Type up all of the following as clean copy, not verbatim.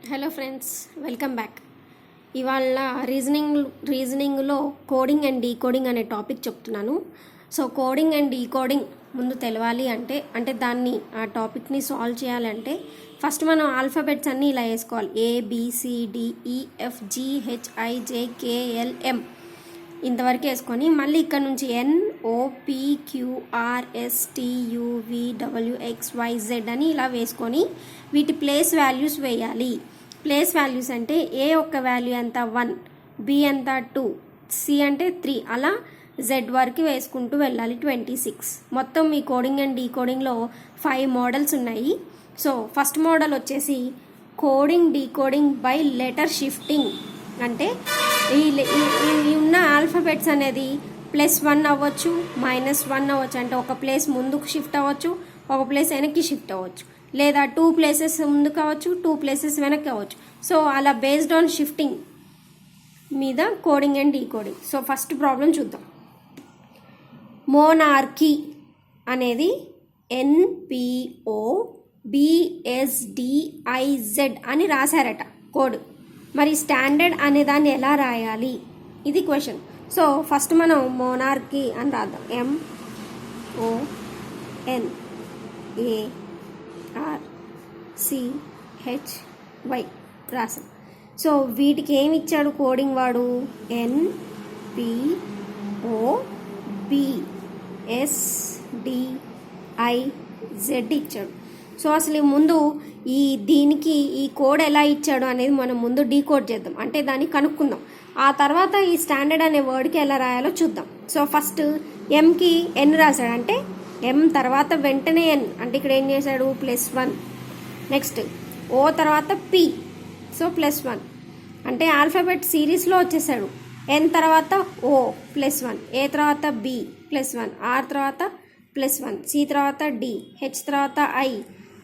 Hello friends, welcome back. ఇవాళ రీజనింగ్లో coding and decoding అనే topic చెప్తున్నాను. సో కోడింగ్ అండ్ డీకోడింగ్ ముందు తెలవాలి అంటే దాన్ని ఆ టాపిక్ని సాల్వ్ చేయాలంటే ఫస్ట్ మనం ఆల్ఫాబెట్స్ అన్నీ ఇలా వేసుకోవాలి. ABCDEFGHIJKLM ఇంతవరకు వేసుకొని మళ్ళీ ఇక్కడ నుంచి NOPQRSTUVWXYZ అని ఇలా వేసుకొని వీటి ప్లేస్ వాల్యూస్ వేయాలి. ప్లేస్ వాల్యూస్ అంటే ఏ ఒక్క వాల్యూ ఎంత 1, బి ఎంత 2, సి అంటే 3, అలా జెడ్ వరకు వేసుకుంటూ వెళ్ళాలి 26. మొత్తం మీ కోడింగ్ అండ్ డీకోడింగ్లో 5 మోడల్స్ ఉన్నాయి. సో ఫస్ట్ మోడల్ వచ్చేసి coding decoding by letter shifting. అంటే ఈ ఉన్న ఆల్ఫాబెట్స్ అనేది +1 అవ్వచ్చు, -1 అవ్వచ్చు. అంటే ఒక ప్లేస్ ముందుకు షిఫ్ట్ అవ్వచ్చు, ఒక ప్లేస్ వెనక్కి షిఫ్ట్ అవ్వచ్చు, లేదా 2 ప్లేసెస్ ముందుకు అవ్వచ్చు, 2 ప్లేసెస్ వెనక్కి అవ్వచ్చు. సో అలా బేస్డ్ ఆన్ షిఫ్టింగ్ మీద coding and decoding. So first problem చూద్దాం. మోనార్కీ అనేది NPOBSDIZ అని రాశారట కోడ్. మరి స్టాండర్డ్ అనే దాన్ని ఎలా రాయాలి, ఇది క్వశ్చన్. సో ఫస్ట్ మనం మోనార్కీ అని రాద్దాం. MONARCHY రాసాం. సో వీటికి ఏమి ఇచ్చాడు కోడింగ్ వాడు? NPOBSDIZ ఇచ్చాడు. సో అసలు ముందు దీనికి ఈ కోడ్ ఎలా ఇచ్చాడు అనేది మనం ముందు డీకోడ్ చేద్దాం, అంటే దాన్ని కనుక్కుందాం. ఆ తర్వాత ఈ స్టాండర్డ్ అనే వర్డ్కి ఎలా రాయాలో చూద్దాం. సో ఫస్ట్ ఎంకి ఎన్ రాశాడు, అంటే ఎం తర్వాత వెంటనే ఎన్, అంటే ఇక్కడ ఏం చేశాడు +1. నెక్స్ట్ ఓ తర్వాత పి, సో +1. అంటే ఆల్ఫాబెట్ సిరీస్లో వచ్చేసాడు. ఎన్ తర్వాత ఓ +1, ఏ తర్వాత బి +1, ఆర్ తర్వాత +1, సి తర్వాత డి, హెచ్ తర్వాత ఐ,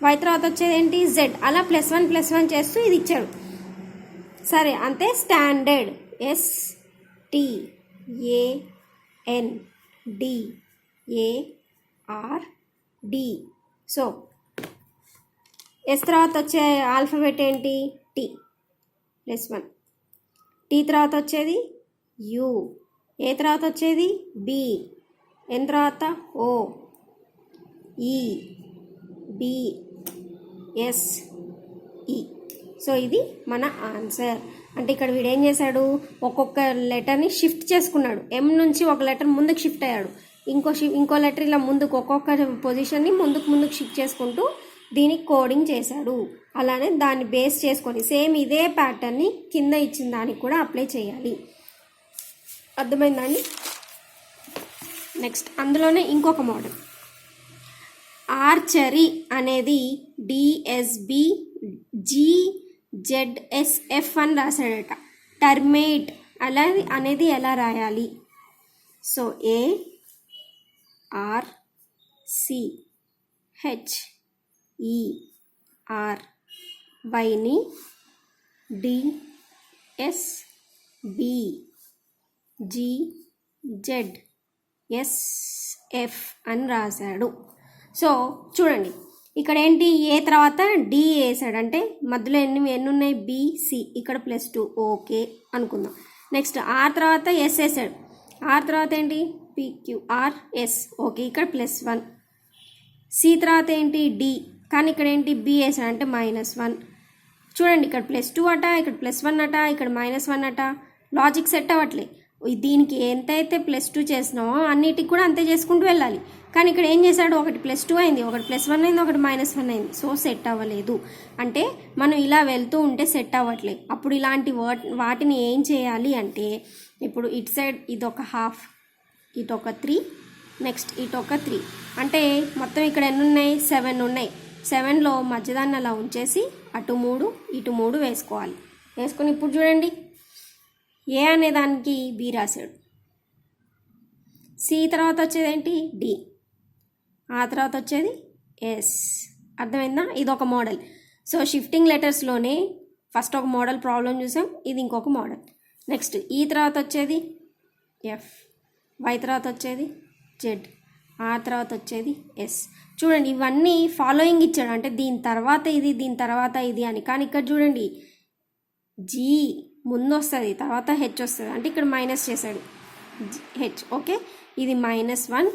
వై తర్వాత వచ్చేది ఏంటి జెడ్. అలా +1 చేస్తూ ఇది ఇచ్చాడు. సరే, అంతే స్టాండర్డ్ STANDARD. సో ఎస్ తర్వాత వచ్చే ఆల్ఫాబెట్ ఏంటి? టీ +1. టీ తర్వాత వచ్చేది యు, ఏ తర్వాత వచ్చేది బి, ఎన్ తర్వాత ఓ, ఈ, బి, ఎస్, ఈ. సో ఇది మన ఆన్సర్. అంటే ఇక్కడ వీడు ఏం చేశాడు, ఒక్కొక్క లెటర్ని షిఫ్ట్ చేసుకున్నాడు. ఎం నుంచి ఒక లెటర్ ముందుకు షిఫ్ట్ అయ్యాడు, ఇంకో లెటర్ ఇలా ముందుకు ఒక్కొక్క పొజిషన్ని ముందుకు షిఫ్ట్ చేసుకుంటూ దీనికి కోడింగ్ చేశాడు. అలానే దాన్ని బేస్ చేసుకొని సేమ్ ఇదే ప్యాటర్న్ని కింద ఇచ్చిన దానికి కూడా అప్లై చేయాలి. అర్థమైందండి? నెక్స్ట్ అందులోనే ఇంకొక మోడల్ ఆర్చరీ అనేది DSBGZSF అని రాశాడట. టర్మేట్ అనేది ఎలా రాయాలి? సో ARCHERYని DSBGZSF అని రాశాడు. సో చూడండి, ఇక్కడ ఏంటి, ఏ తర్వాత డి వేసాడు, అంటే మధ్యలో ఎన్ని ఉన్నాయి బిసి, ఇక్కడ +2, ఓకే అనుకుందాం. నెక్స్ట్ ఆర్ తర్వాత ఎస్ వేసాడు, ఆర్ తర్వాత ఏంటి PQRS, ఓకే, ఇక్కడ +1. సి తర్వాత ఏంటి డి, కానీ ఇక్కడ ఏంటి బి వేసాడు, అంటే -1. చూడండి, ఇక్కడ +2 అట, ఇక్కడ +1 అట, ఇక్కడ -1 అట. లాజిక్ సెట్ అవ్వట్లే. దీనికి ఎంతైతే +2 చేసినామో అన్నిటికి కూడా అంతే చేసుకుంటూ వెళ్ళాలి. కానీ ఇక్కడ ఏం చేశాడు, ఒకటి +2 అయింది, ఒకటి +1 అయింది, ఒకటి -1 అయింది. సో సెట్ అవ్వలేదు. అంటే మనం ఇలా వెళ్తూ ఉంటే సెట్ అవ్వట్లేదు. అప్పుడు ఇలాంటి వాటిని ఏం చేయాలి అంటే, ఇప్పుడు ఇటు సైడ్ ఇదొక హాఫ్, ఇటొక 3, నెక్స్ట్ ఇటొక 3, అంటే మొత్తం ఇక్కడ ఎన్ని ఉన్నాయి 7 ఉన్నాయి. 7లో మధ్యదాన్ని అలా ఉంచేసి అటు 3 ఇటు 3 వేసుకోవాలి. వేసుకొని ఇప్పుడు చూడండి, ఏ అనే దానికి బి రాశాడు, సి తర్వాత వచ్చేది ఏంటి డి, ఆ తర్వాత వచ్చేది ఎస్. అర్థమైందా? ఇది ఒక మోడల్. సో షిఫ్టింగ్ లెటర్స్లోనే ఫస్ట్ ఒక మోడల్ ప్రాబ్లం చూసాం, ఇది ఇంకొక మోడల్. నెక్స్ట్ ఈ తర్వాత వచ్చేది ఎఫ్, వై తర్వాత వచ్చేది జెడ్, ఆ తర్వాత వచ్చేది ఎస్. చూడండి ఇవన్నీ ఫాలోయింగ్ ఇచ్చాడు, అంటే దీని తర్వాత ఇది దీని తర్వాత ఇది అని. కానీ ఇక్కడ చూడండి జీ ముందు వస్తుంది, తర్వాత హెచ్ వస్తుంది, అంటే ఇక్కడ మైనస్ చేశాడు హెచ్. ఓకే, ఇది -1,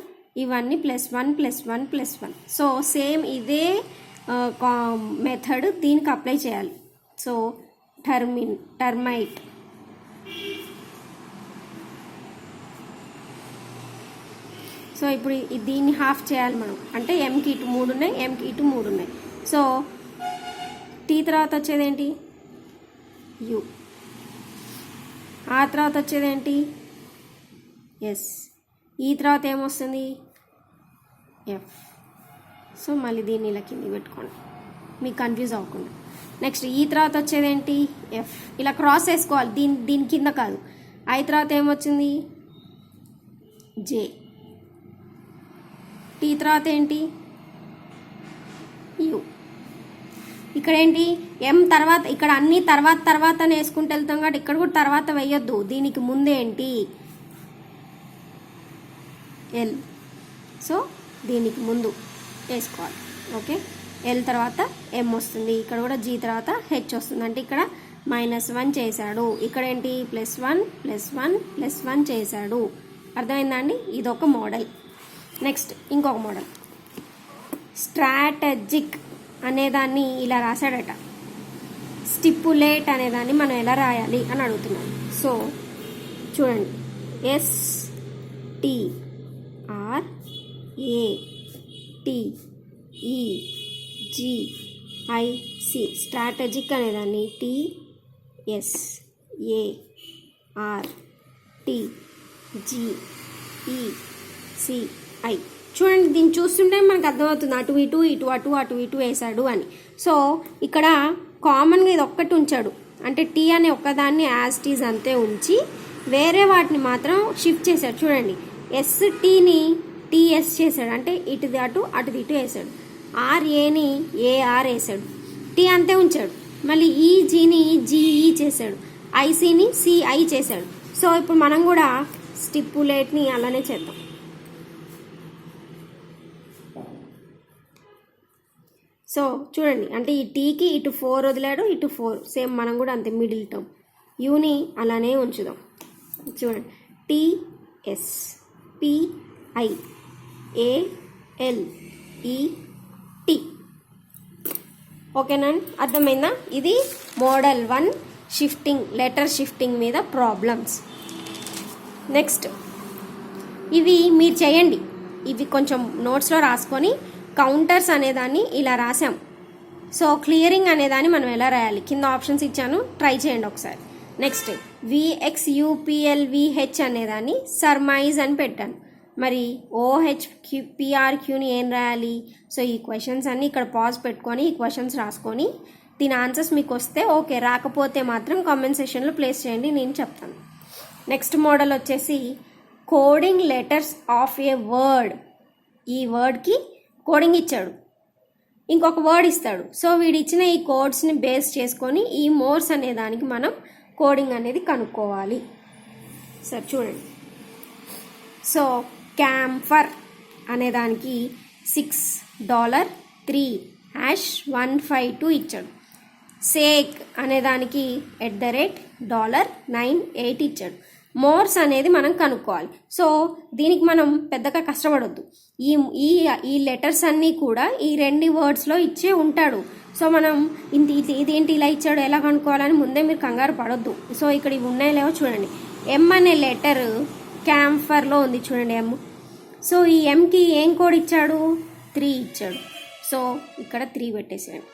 ఇవన్నీ +1 +1 +1. సో సేమ్ ఇదే మెథడ్ దీనికి అప్లై చేయాలి. సో టర్మైట్ సో ఇప్పుడు దీన్ని హాఫ్ చేయాలి మనం, అంటే ఎంకి ఇటు 3 ఉన్నాయి, ఎంకి ఇటు 3 ఉన్నాయి. సో టీ తర్వాత వచ్చేది ఏంటి యు, ఆ తర్వాత వచ్చేది ఏంటి ఎస్, ఈ తర్వాత ఏమొస్తుంది ఎఫ్. సో మళ్ళీ దీన్ని ఇలా కింద పెట్టుకోండి మీకు కన్ఫ్యూజ్ అవ్వకుండా. నెక్స్ట్ ఈ తర్వాత వచ్చేది ఏంటి ఎఫ్, ఇలా క్రాస్ వేసుకోవాలి, దీని కింద కాదు. ఐ తర్వాత ఏమొచ్చింది జే, టీ తర్వాత ఏంటి యు. ఇక్కడ ఏంటి ఎం తర్వాత, ఇక్కడ అన్ని తర్వాత వేసుకుంటూ వెళ్తాం కాబట్టి ఇక్కడ కూడా తర్వాత వేయొద్దు, దీనికి ముందే ఏంటి ఎల్. సో దీనికి ముందు వేసుకోవాలి. ఓకే, ఎల్ తర్వాత ఎం వస్తుంది, ఇక్కడ కూడా జీ తర్వాత హెచ్ వస్తుంది, అంటే ఇక్కడ -1 చేశాడు, ఇక్కడ ఏంటి +1 +1 +1 చేశాడు. అర్థమైందా అండి? ఇదొక మోడల్. నెక్స్ట్ ఇంకొక మోడల్ స్ట్రాటజిక్ అనేదాన్ని ఇలా రాశాడట. స్టిపులేట్ అనేదాన్ని మనం ఎలా రాయాలి అని అడుగుతున్నాను. సో చూడండి STRATEGIC, స్ట్రాటజిక్ అనేదాన్ని TSARTGECI. చూడండి దీన్ని చూస్తుంటే మనకు అర్థమవుతుంది అటు ఇటు ఇటు అటు అటు ఇటు వేసాడు అని. సో ఇక్కడ కామన్గా ఇది ఒక్కటి ఉంచాడు, అంటే టీ అనే ఒక్కదాన్ని యాజ్ టీజ్ అంతే ఉంచి వేరే వాటిని మాత్రం షిఫ్ట్ చేశాడు. చూడండి STని TS చేశాడు, అంటే ఇటుది అటు అటుది ఇటు వేసాడు. RAని AR వేసాడు, టీ అంతే ఉంచాడు. మళ్ళీ EGని GE చేశాడు, ICని CI చేశాడు. సో ఇప్పుడు మనం కూడా స్టిపులేట్ని అలానే చేద్దాం. సో చూడండి, అంటే ఈ టీకి ఇటు 4 వదిలాడు, ఇటు 4, సేమ్ మనం కూడా అంతే మిడిల్ టర్మ్. యూని అలానే ఉంచుదాం. చూడండి TSPIALET. ఓకేనా, అర్థమైందా? ఇది మోడల్ 1 షిఫ్టింగ్, లెటర్ షిఫ్టింగ్ మీద ప్రాబ్లమ్స్. నెక్స్ట్ ఇవి మీరు చేయండి, ఇవి కొంచెం నోట్స్లో రాసుకొని కౌంటర్స్ అనేదాన్ని ఇలా రాసాం. సో క్లియరింగ్ అనేదాన్ని మనం ఎలా రాయాలి, కింద ఆప్షన్స్ ఇచ్చాను, ట్రై చేయండి ఒకసారి. నెక్స్ట్ VXUPLVH అనేదాన్ని సర్మైజ్ అని పెట్టాను. మరి OHPRQని ఏం రాయాలి? సో ఈ క్వశ్చన్స్ అన్నీ ఇక్కడ పాజ్ పెట్టుకొని ఈ క్వశ్చన్స్ రాసుకొని దీని ఆన్సర్స్ మీకు వస్తే ఓకే, రాకపోతే మాత్రం కామెంట్ సెషన్లో ప్లేస్ చేయండి, నేను చెప్తాను. నెక్స్ట్ మోడల్ వచ్చేసి coding letters of A word. ఈ వర్డ్కి కోడింగ్ ఇచ్చాడు, ఇంకొక వర్డ్ ఇస్తాడు. సో వీడు ఇచ్చిన ఈ కోడ్స్ని బేస్ చేసుకొని ఈ మోర్స్ అనే దానికి మనం కోడింగ్ అనేది కనుక్కోవాలి. సార్ చూడండి, సో క్యాంఫర్ అనేదానికి $6.3#152 ఇచ్చాడు. సేక్ అనేదానికి $9.8 ఇచ్చాడు. మోర్స్ అనేది మనం కనుక్కోవాలి. సో దీనికి మనం పెద్దగా కష్టపడొద్దు, ఈ లెటర్స్ అన్నీ కూడా ఈ 2 వర్డ్స్లో ఇచ్చే ఉంటాడు. సో మనం ఇదేంటి ఇలా ఇచ్చాడు ఎలా కనుక్కోవాలని ముందే మీరు కంగారు పడొద్దు. సో ఇక్కడ ఇవి ఉన్నాయో లేవో చూడండి. ఎం అనే లెటర్ క్యాంఫర్లో ఉంది, చూడండి ఎం. సో ఈ ఎంకి ఏం కోడ్ ఇచ్చాడు? 3 ఇచ్చాడు. సో ఇక్కడ 3 పెట్టేసేయండి.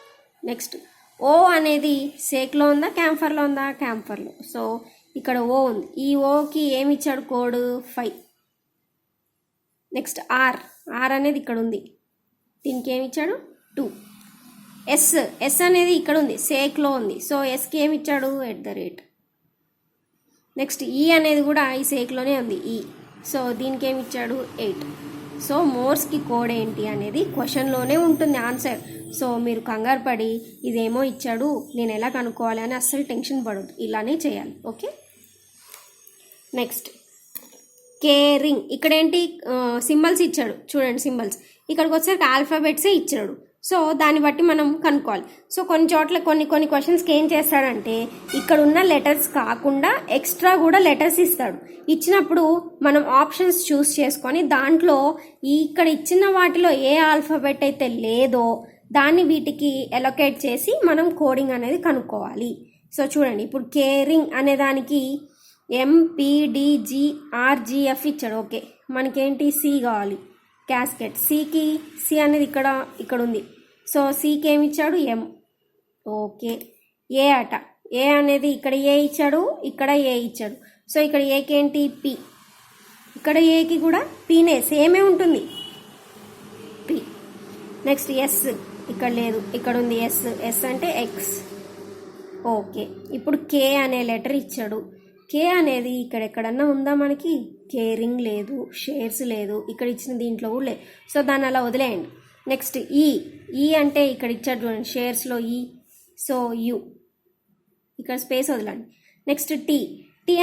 నెక్స్ట్ ఓ అనేది సేక్లో ఉందా క్యాంఫర్లో ఉందా? క్యాంఫర్లో. సో ఇక్కడ ఓ ఉంది, ఈ ఓకి ఏమి ఇచ్చాడు కోడ్? 5. నెక్స్ట్ ఆర్ అనేది ఇక్కడ ఉంది, దీనికి ఏమి ఇచ్చాడు? 2. ఎస్ అనేది ఇక్కడ ఉంది, సేక్లో ఉంది. సో ఎస్కి ఏమి ఇచ్చాడు? @ నెక్స్ట్ ఈ అనేది కూడా ఈ సేక్లోనే ఉంది, ఈ. సో దీనికి ఏమి ఇచ్చాడు? 8. సో మోర్స్కి కోడ్ ఏంటి అనేది క్వశ్చన్లోనే ఉంటుంది ఆన్సర్. సో మీరు కంగారు పడి ఇదేమో ఇచ్చాడు నేను ఎలా కనుక్కోవాలి అని అస్సలు టెన్షన్ పడొద్దు, ఇలానే చేయాలి. Okay, next caring. ఇక్కడ ఏంటి సింబల్స్ ఇచ్చాడు, చూడండి సింబల్స్. ఇక్కడికి వచ్చేసరికి ఆల్ఫాబెట్సే ఇచ్చాడు. సో దాన్ని బట్టి మనం కనుక్కోవాలి. సో కొన్ని చోట్ల కొన్ని క్వశ్చన్స్కి ఏం చేస్తాడంటే ఇక్కడ ఉన్న లెటర్స్ కాకుండా ఎక్స్ట్రా కూడా లెటర్స్ ఇస్తాడు. ఇచ్చినప్పుడు మనం ఆప్షన్స్ చూస్ చేసుకొని దాంట్లో ఇక్కడ ఇచ్చిన వాటిలో ఏ ఆల్ఫాబెట్ అయితే లేదో దాన్ని వీటికి ఎలొకేట్ చేసి మనం కోడింగ్ అనేది కనుక్కోవాలి. సో చూడండి, ఇప్పుడు కేరింగ్ అనే దానికి MPDGRGF ఇచ్చాడు. ఓకే, మనకేంటి సి కావాలి, క్యాస్కెట్. సి అనేది ఇక్కడ ఉంది. సో సికి ఏమి ఇచ్చాడు, M. ఓకే, ఏ అట, ఏ అనేది ఇక్కడ ఏ ఇచ్చాడు, ఇక్కడ ఏ ఇచ్చాడు. సో ఇక్కడ ఏకి ఏంటి పి, ఇక్కడ ఏకి కూడా పీనే, సేమే ఉంటుంది పి. నెక్స్ట్ ఎస్, ఇక్కడ లేదు, ఇక్కడ ఉంది ఎస్ అంటే ఎక్స్. ఓకే, ఇప్పుడు కే అనే లెటర్ ఇచ్చాడు. కే అనేది ఇక్కడ ఎక్కడన్నా ఉందా మనకి, కేరింగ్ లేదు, షేర్స్ లేదు, ఇక్కడ ఇచ్చిన దీంట్లో కూడా లేదు. సో దాన్ని అలా వదిలేయండి. నెక్స్ట్ ఈ అంటే ఇక్కడ ఇచ్చాడు చూడండి, షేర్స్లో ఈ. సో యు, ఇక్కడ స్పేస్ వదలండి. నెక్స్ట్ టీ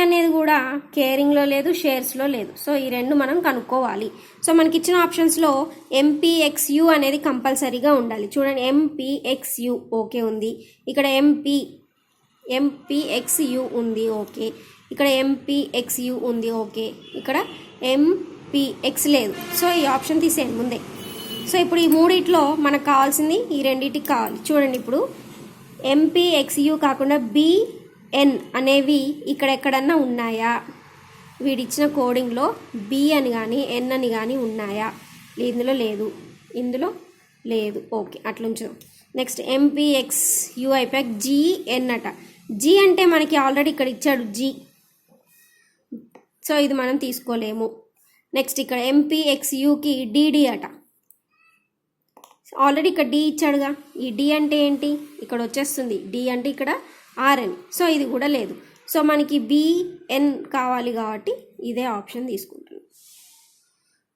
అనేది కూడా కేరింగ్లో లేదు, షేర్స్లో లేదు. సో ఈ రెండు మనం కనుక్కోవాలి. సో మనకి ఇచ్చిన ఆప్షన్స్లో MPXU అనేది కంపల్సరీగా ఉండాలి. చూడండి, MPXU ఓకే ఉంది, ఇక్కడ MPXU ఉంది, ఓకే, ఇక్కడ MPXU ఉంది, ఓకే, ఇక్కడ MPX లేదు. సో ఈ ఆప్షన్ తీసేయండి ముందే. సో ఇప్పుడు ఈ మూడిట్లో మనకు కావాల్సింది ఈ రెండింటికి కావాలి. చూడండి, ఇప్పుడు MPXU కాకుండా BN అనేవి ఇక్కడ ఎక్కడన్నా ఉన్నాయా, వీడిచ్చిన కోడింగ్లో B అని కానీ N అని కానీ ఉన్నాయా, ఇందులో లేదు, ఇందులో లేదు. ఓకే, అట్లుంచు. నెక్స్ట్ MPXU అయిపోయాక GN అట. G అంటే మనకి ఆల్రెడీ ఇక్కడ ఇచ్చాడు G, సో ఇది మనం తీసుకోలేము. నెక్స్ట్ ఇక్కడ MPXUకి DD అట. ఆల్రెడీ ఇక్కడ D ఇచ్చాడుగా, ఈ D అంటే ఏంటి, ఇక్కడ వచ్చేస్తుంది D అంటే ఇక్కడ RN. సో ఇది కూడా లేదు. సో మనకి BN కావాలి కాబట్టి ఇదే ఆప్షన్ తీసుకుంటాను.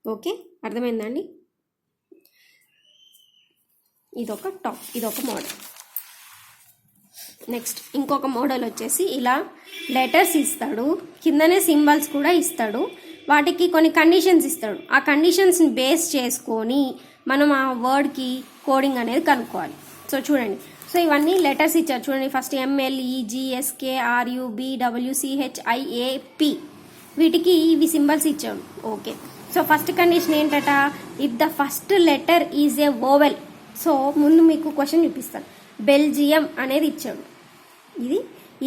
ఓకే, అర్థమైందండి. ఇదొక మోడల్. నెక్స్ట్ ఇంకొక మోడల్ వచ్చేసి ఇలా లెటర్స్ ఇస్తాడు, కిందనే సింబల్స్ కూడా ఇస్తాడు, వాటికి కొన్ని కండిషన్స్ ఇస్తాడు. ఆ కండిషన్స్ని బేస్ చేసుకొని మనం ఆ వర్డ్కి కోడింగ్ అనేది కనుక్కోవాలి. సో చూడండి, సో ఇవన్నీ లెటర్స్ ఇచ్చారు. చూడండి, ఫస్ట్ MLEGSKRUBWCHIAP, వీటికి ఇవి సింబల్స్ ఇచ్చాడు. ఓకే, సో ఫస్ట్ కండిషన్ ఏంటట, if the first letter is a vowel. సో ముందు మీకు క్వశ్చన్ చూపిస్తాను. బెల్జియం అనేది ఇచ్చాడు.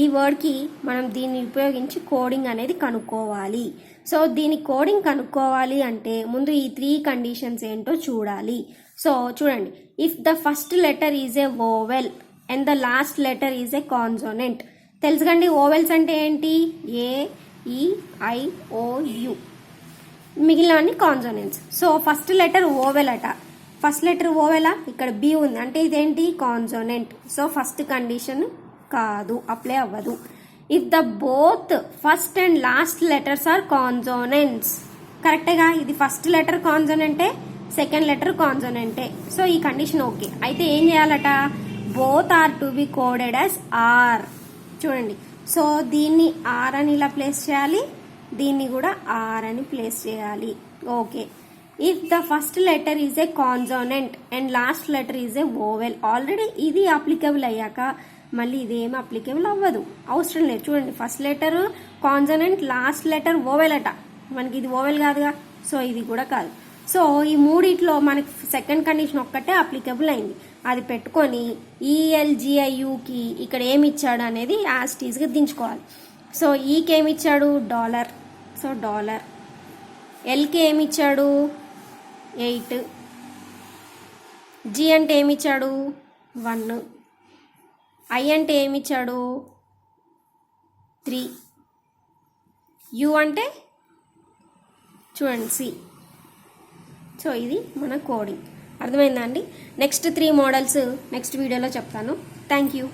ఈ వర్డ్కి మనం దీన్ని ఉపయోగించి కోడింగ్ అనేది కనుక్కోవాలి. సో దీని కోడింగ్ కనుక్కోవాలి అంటే ముందు ఈ 3 కండిషన్స్ ఏంటో చూడాలి. సో చూడండి, if the first letter is a vowel and the last letter is a consonant. తెలుసుకండి, ఓవెల్స్ అంటే ఏంటి, AEIOU, మిగిలినవన్నీ consonants. So first letter vowel అట. ఫస్ట్ లెటర్ ఓవెలా, ఇక్కడ B ఉంది అంటే ఇదేంటి, కాన్సోనెంట్. సో ఫస్ట్ కండిషన్ కాదు, అప్లై అవ్వదు. If the both first and last letters are consonants, కరెక్టేగా, ఇది ఫస్ట్ లెటర్ కాన్సోనెంటే, సెకండ్ లెటర్ కాన్సోనెంటే. సో ఈ కండిషన్ ఓకే. అయితే ఏం చేయాలట, both are to be coded as R. చూడండి, సో దీన్ని R అని ఇలా ప్లేస్ చేయాలి, దీన్ని కూడా R అని ప్లేస్ చేయాలి. Okay, if the first letter is a consonant and last letter is a vowel. Already ఇది అప్లికబుల్ అయ్యాక మళ్ళీ ఇదేమి అప్లికబుల్ అవ్వదు, అవసరం లేదు. చూడండి, first letter consonant, last letter vowel అట, మనకి ఇది వోవెల్ కాదుగా, సో ఇది కూడా కాదు. సో ఈ మూడిట్లో మనకి సెకండ్ కండిషన్ ఒక్కటే అప్లికబుల్ అయింది, అది పెట్టుకొని ELGIUకి ఇక్కడ ఏమి ఇచ్చాడు అనేది యాజ్ టీజ్గా దించుకోవాలి. సో ఈకి ఏమి ఇచ్చాడు, $, సో $. Lకి ఏమి ఇచ్చాడు, 8. G అంటే ఏమి ఇచ్చాడు, 1. I అంటే ఏమి ఇచ్చాడు, 3. U అంటే చూడండి C. సో ఇది మన కోడింగ్. అర్థమైందా అండి? నెక్స్ట్ 3 మోడల్స్ నెక్స్ట్ వీడియోలో చెప్తాను. Thank you.